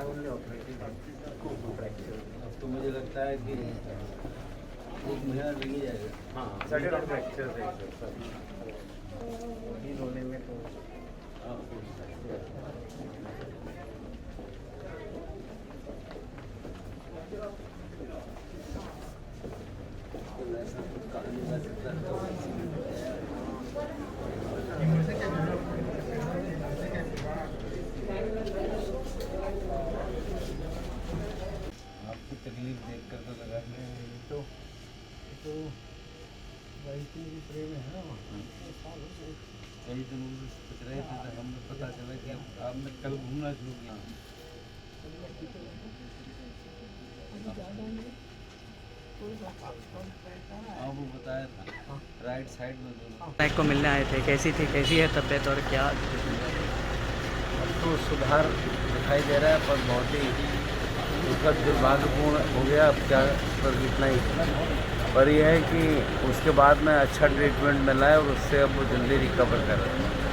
Only operating fracture. अब तो मुझे लगता है कि 1 महीना लग ही जाएगा। हाँ सर्टेन फ्रैक्चर है सर। हील होने में तो आपकी तकलीफ देख कर तो लगा तो राइटिंग भी प्रेम है ना। कई दिनों से सोच रहे थे तो हमें पता चला कि अब आपने कल घूमना शुरू किया। हाँ वो बताया था राइट साइड में दोनों। नायक को मिलने आए थे, कैसी है तबीयत और क्या? अब तो सुधार दिखाई दे रहा है पर बहुत ही दुखद दुर्भाग्यपूर्ण हो गया। अब क्या बस इतना ही, पर यह है कि उसके बाद में अच्छा ट्रीटमेंट मिला है और उससे अब वो जल्दी रिकवर कर रहे हैं।